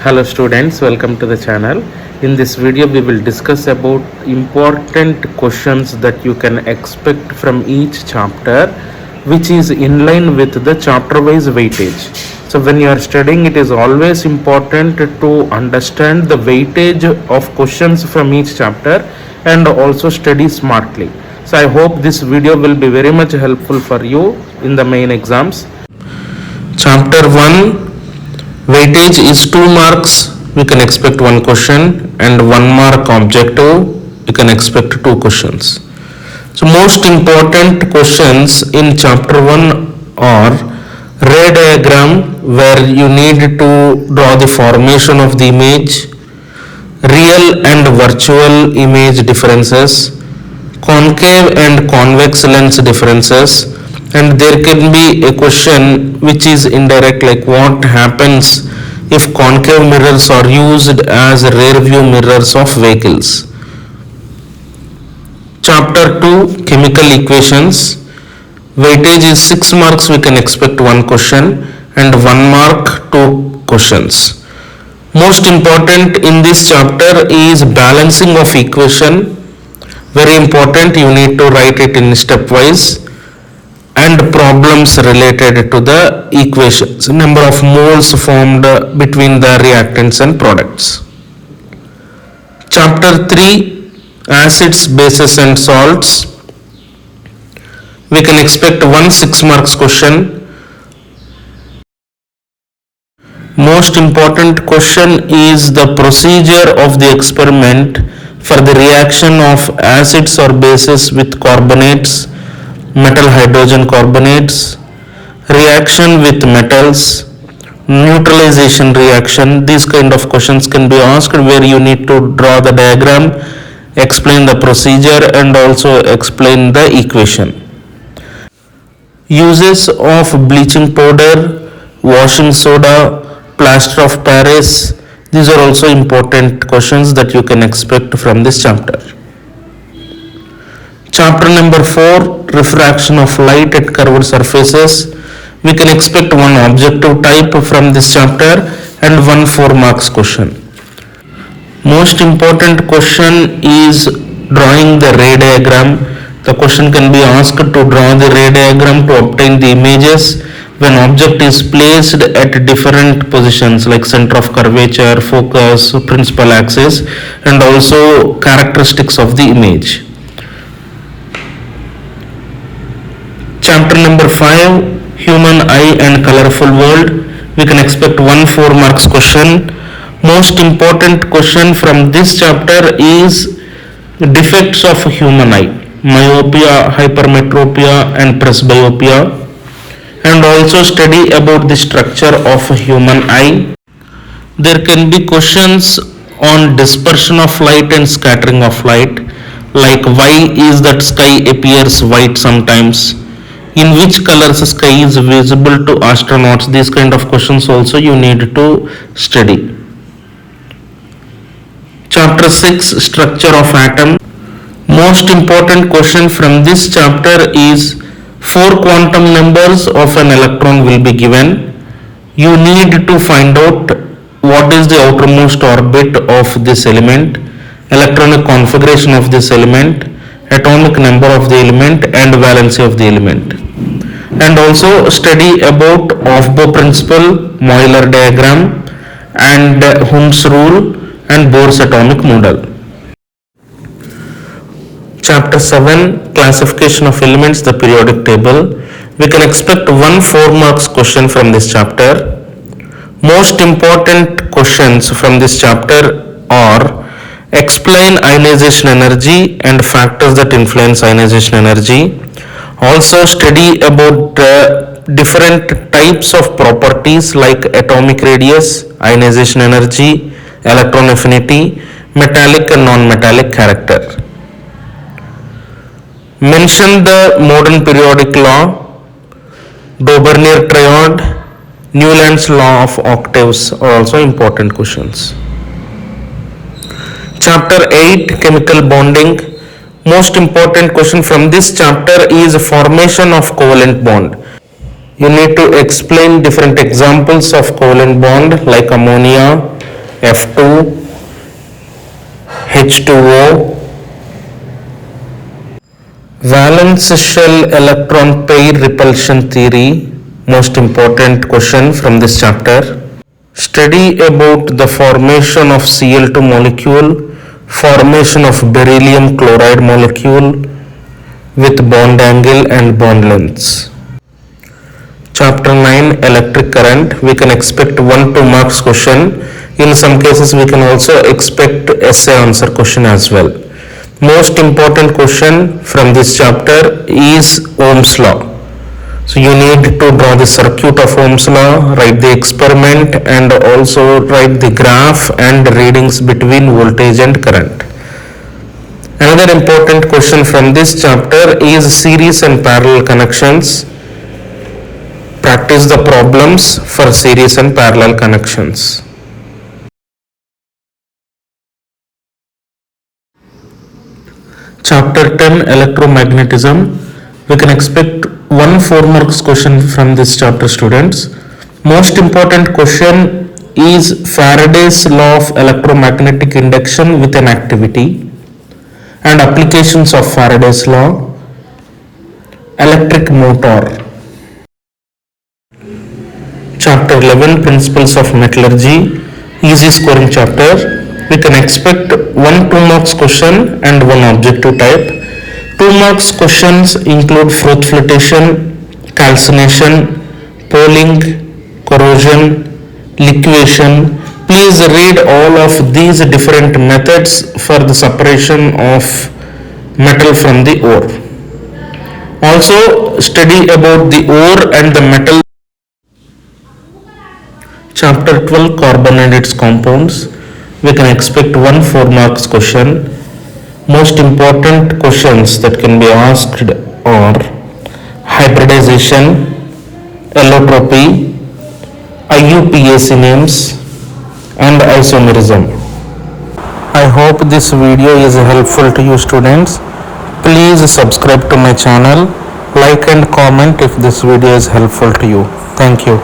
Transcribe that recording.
Hello students, welcome to the channel. In this video we will discuss about important questions that you can expect from each chapter, which is in line with the chapter wise weightage. So when you are studying, it is always important to understand the weightage of questions from each chapter and also study smartly. So I hope this video will be very much helpful for you in the main exams. Chapter 1 weightage is 2 marks, we can expect 1 question, and 1 mark objective, we can expect 2 questions. So most important questions in chapter 1 are ray diagram, where you need to draw the formation of the image, real and virtual image differences, concave and convex lens differences, and there can be a question which is indirect, like what happens if concave mirrors are used as rear view mirrors of vehicles. Chapter 2 chemical equations, weightage is 6 marks, we can expect 1 question, and 1 mark 2 questions. Most important in this chapter is balancing of equation. Very important, you need to write it in stepwise, and problems related to the equations, number of moles formed between the reactants and products. Chapter 3 acids, bases and salts, we can expect 1 6 marks question. Most important question is the procedure of the experiment for the reaction of acids or bases with carbonates, metal hydrogen carbonates, reaction with metals, neutralization reaction. These kind of questions can be asked, where you need to draw the diagram, explain the procedure, and also explain the equation. Uses of bleaching powder, washing soda, plaster of Paris, these are also important questions that you can expect from this chapter. Chapter number 4 refraction of light at curved surfaces, we can expect 1 objective type from this chapter and 1 4 marks question. Most important question is drawing the ray diagram. The question can be asked to draw the ray diagram to obtain the images when object is placed at different positions, like center of curvature, focus, principal axis, and also characteristics of the image. Chapter number 5 human eye and colorful world, we can expect 1 4 marks question. Most important question from this chapter is defects of human eye, myopia, hypermetropia and presbyopia, and also study about the structure of human eye. There can be questions on dispersion of light and scattering of light, like why is that sky appears white sometimes, in which colors sky is visible to astronauts. These kind of questions also you need to study. Chapter 6 structure of atom, most important question from this chapter is 4 quantum numbers of an electron will be given. You need to find out what is the outermost orbit of this element, electronic configuration of this element, atomic number of the element, and valency of the element. And also study about Aufbau principle, Euler diagram, and Hund's rule, and Bohr's atomic model. Chapter 7 classification of elements, the periodic table, we can expect 1 4 marks question from this chapter. Most important questions from this chapter are explain ionization energy and factors that influence ionization energy. Also study about different types of properties like atomic radius, ionization energy, electron affinity, metallic and non-metallic character. Mention the modern periodic law, Daubernier triad, Newland's law of octaves are also important questions. Chapter 8 chemical bonding, most important question from this chapter is formation of covalent bond. You need to explain different examples of covalent bond like ammonia, F2, H2O. Valence shell electron pair repulsion theory, most important question from this chapter. Study about the formation of Cl2 molecule, formation of beryllium chloride molecule with bond angle and bond lengths. Chapter 9 electric current, we can expect 1-2 marks question. In some cases we can also expect essay answer question as well. Most important question from this chapter is Ohm's law. So you need to draw the circuit of Ohm's law, write the experiment, and also write the graph and readings between voltage and current. Another important question from this chapter is series and parallel connections. Practice the problems for series and parallel connections. Chapter 10 electromagnetism. We can expect 1 4 marks question from this chapter, students. Most important question is Faraday's law of electromagnetic induction with an activity and applications of Faraday's law, electric motor. Chapter 11 principles of metallurgy, easy scoring chapter. We can expect 1 2 marks question and 1 objective type. 2 marks questions include froth flotation, calcination, pooling, corrosion, liquefaction. Please read all of these different methods for the separation of metal from the ore. Also study about the ore and the metal. Chapter 12 carbon and its compounds. We can expect 1 4 marks question. Most important questions that can be asked are hybridization, allotropy, IUPAC names, and isomerism. I hope this video is helpful to you, students. Please subscribe to my channel, like and comment if this video is helpful to you. Thank you.